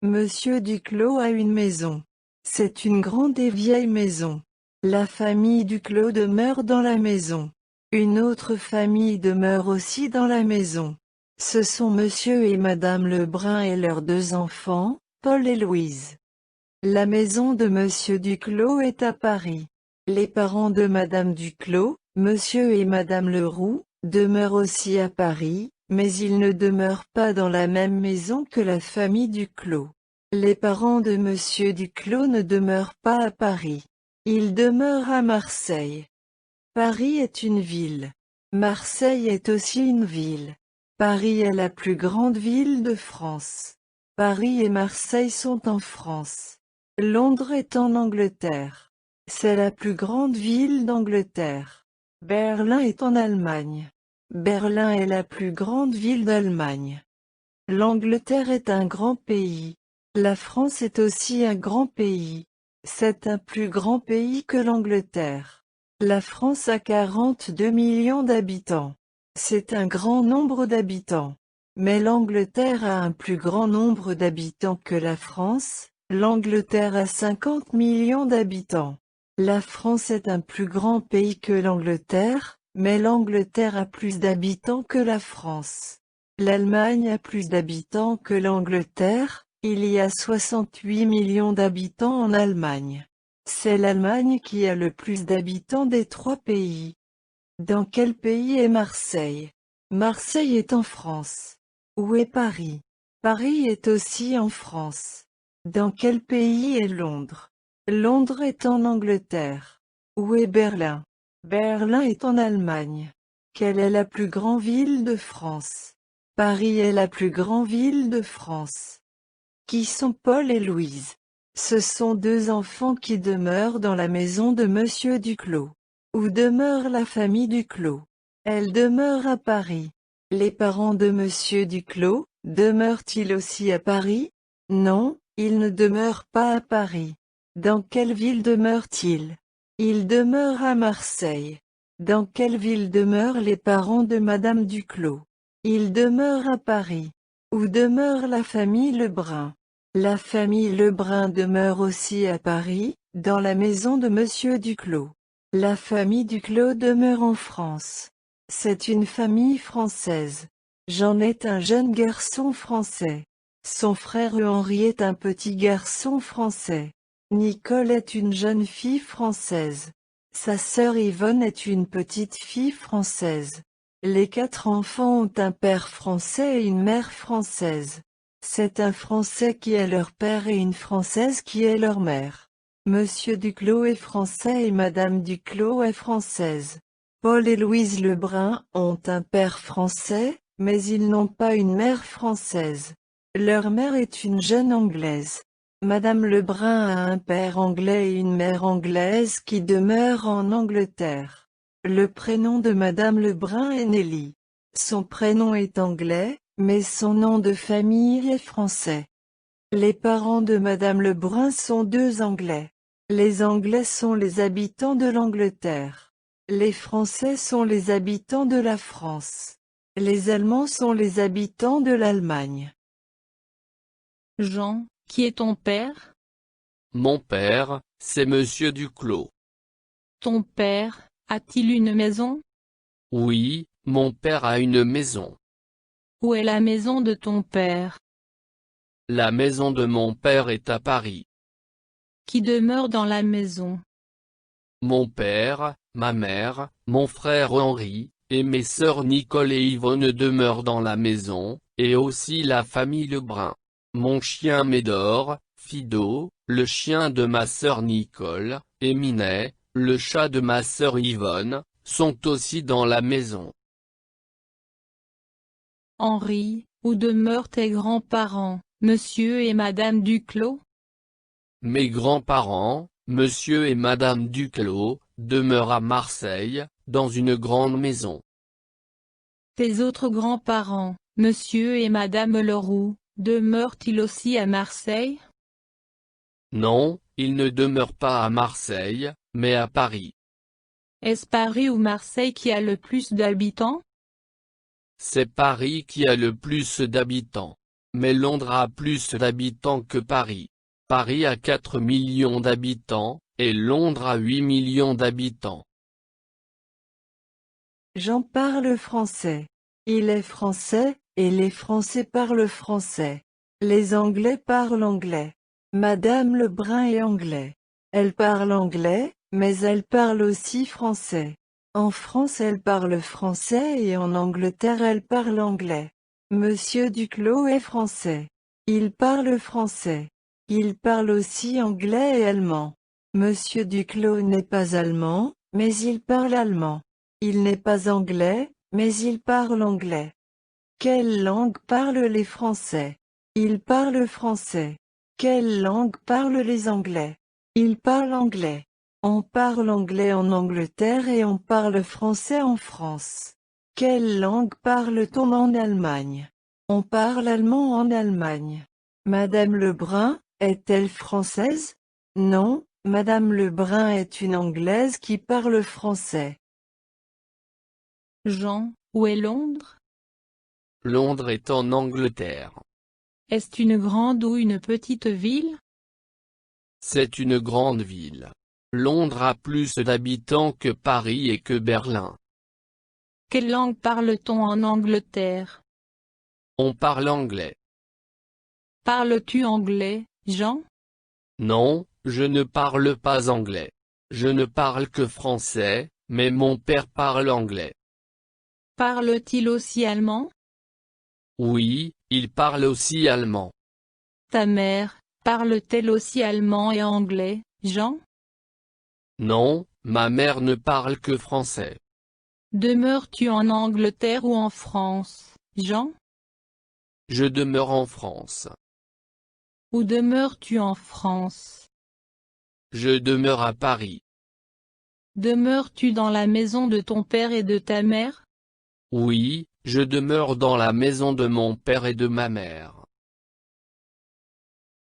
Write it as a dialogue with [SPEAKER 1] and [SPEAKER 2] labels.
[SPEAKER 1] Monsieur Duclos a une maison. C'est une grande et vieille maison. La famille Duclos demeure dans la maison. Une autre famille demeure aussi dans la maison. Ce sont Monsieur et Madame Lebrun et leurs 2 enfants, Paul et Louise. La maison de Monsieur Duclos est à Paris. Les parents de Madame Duclos, Monsieur et Madame Leroux, demeurent aussi à Paris, mais ils ne demeurent pas dans la même maison que la famille Duclos. Les parents de Monsieur Duclos ne demeurent pas à Paris. Ils demeurent à Marseille. Paris est une ville. Marseille est aussi une ville. Paris est la plus grande ville de France. Paris et Marseille sont en France. Londres est en Angleterre. C'est la plus grande ville d'Angleterre. Berlin est en Allemagne. Berlin est la plus grande ville d'Allemagne. L'Angleterre est un grand pays. La France est aussi un grand pays. C'est un plus grand pays que l'Angleterre. La France a 42 millions d'habitants. C'est un grand nombre d'habitants. Mais l'Angleterre a un plus grand nombre d'habitants que la France. L'Angleterre a 50 millions d'habitants. La France est un plus grand pays que l'Angleterre, mais l'Angleterre a plus d'habitants que la France. L'Allemagne a plus d'habitants que l'Angleterre, il y a 68 millions d'habitants en Allemagne. C'est l'Allemagne qui a le plus d'habitants des 3 pays. Dans quel pays est Marseille? Marseille est en France. Où est Paris? Paris est aussi en France. Dans quel pays est Londres? Londres est en Angleterre. Où est Berlin? Berlin est en Allemagne. Quelle est la plus grande ville de France? Paris est la plus grande ville de France. Qui sont Paul et Louise? Ce sont 2 enfants qui demeurent dans la maison de Monsieur Duclos. Où demeure la famille Duclos? Elle demeure à Paris. Les parents de Monsieur Duclos, demeurent-ils aussi à Paris? Non, ils ne demeurent pas à Paris. Dans quelle ville demeurent-ils? Ils demeurent à Marseille. Dans quelle ville demeurent les parents de Madame Duclos? Ils demeurent à Paris. Où demeure la famille Lebrun? La famille Lebrun demeure aussi à Paris, dans la maison de Monsieur Duclos. La famille Duclos demeure en France. C'est une famille française. Jean est un jeune garçon français. Son frère Henri est un petit garçon français. Nicole est une jeune fille française. Sa sœur Yvonne est une petite fille française. Les 4 enfants ont un père français et une mère française. C'est un Français qui est leur père et une Française qui est leur mère. Monsieur Duclos est français et Madame Duclos est française. Paul et Louise Lebrun ont un père français, mais ils n'ont pas une mère française. Leur mère est une jeune Anglaise. Madame Lebrun a un père anglais et une mère anglaise qui demeurent en Angleterre. Le prénom de Madame Lebrun est Nelly. Son prénom est anglais, mais son nom de famille est français. Les parents de Madame Lebrun sont 2 Anglais. Les Anglais sont les habitants de l'Angleterre. Les Français sont les habitants de la France. Les Allemands sont les habitants de l'Allemagne.
[SPEAKER 2] Jean, qui est ton père?
[SPEAKER 3] Mon père, c'est Monsieur Duclos.
[SPEAKER 2] Ton père, a-t-il une maison?
[SPEAKER 3] Oui, mon père a une maison.
[SPEAKER 2] Où est la maison de ton père?
[SPEAKER 3] La maison de mon père est à Paris.
[SPEAKER 2] Qui demeure dans la maison?
[SPEAKER 3] Mon père, ma mère, mon frère Henri, et mes sœurs Nicole et Yvonne demeurent dans la maison, et aussi la famille Lebrun. Mon chien Médor, Fido, le chien de ma sœur Nicole, et Minet, le chat de ma sœur Yvonne, sont aussi dans la maison.
[SPEAKER 2] Henri, où demeurent tes grands-parents, Monsieur et Madame Duclos?
[SPEAKER 3] Mes grands-parents, Monsieur et Madame Duclos, demeurent à Marseille, dans une grande maison.
[SPEAKER 2] Tes autres grands-parents, Monsieur et Madame Leroux, demeurent-ils aussi à Marseille?
[SPEAKER 3] Non, ils ne demeurent pas à Marseille, mais à Paris.
[SPEAKER 2] Est-ce Paris ou Marseille qui a le plus d'habitants?
[SPEAKER 3] C'est Paris qui a le plus d'habitants. Mais Londres a plus d'habitants que Paris. Paris a 4 millions d'habitants, et Londres a 8 millions d'habitants.
[SPEAKER 1] Jean parle français. Il est français, et les Français parlent français. Les Anglais parlent anglais. Madame Lebrun est anglais. Elle parle anglais, mais elle parle aussi français. En France elle parle français et en Angleterre elle parle anglais. Monsieur Duclos est français. Il parle français. Il parle aussi anglais et allemand. Monsieur Duclos n'est pas allemand, mais il parle allemand. Il n'est pas anglais, mais il parle anglais. Quelle langue parlent les Français? Ils parlent français. Quelle langue parlent les Anglais? Ils parlent anglais. On parle anglais en Angleterre et on parle français en France. Quelle langue parle-t-on en Allemagne? On parle allemand en Allemagne. Madame Lebrun, est-elle française? Non, Madame Lebrun est une Anglaise qui parle français.
[SPEAKER 2] Jean, où est Londres?
[SPEAKER 3] Londres est en Angleterre.
[SPEAKER 2] Est-ce une grande ou une petite ville?
[SPEAKER 3] C'est une grande ville. Londres a plus d'habitants que Paris et que Berlin.
[SPEAKER 2] Quelle langue parle-t-on en Angleterre?
[SPEAKER 3] On parle anglais.
[SPEAKER 2] Parles-tu anglais, Jean?
[SPEAKER 3] Non, je ne parle pas anglais. Je ne parle que français, mais mon père parle anglais.
[SPEAKER 2] Parle-t-il aussi allemand?
[SPEAKER 3] Oui, il parle aussi allemand.
[SPEAKER 2] Ta mère, parle-t-elle aussi allemand et anglais, Jean?
[SPEAKER 3] Non, ma mère ne parle que français.
[SPEAKER 2] Demeures-tu en Angleterre ou en France, Jean?
[SPEAKER 3] Je demeure en France.
[SPEAKER 2] Où demeures-tu en France?
[SPEAKER 3] Je demeure à Paris.
[SPEAKER 2] Demeures-tu dans la maison de ton père et de ta mère?
[SPEAKER 3] Oui, je demeure dans la maison de mon père et de ma mère.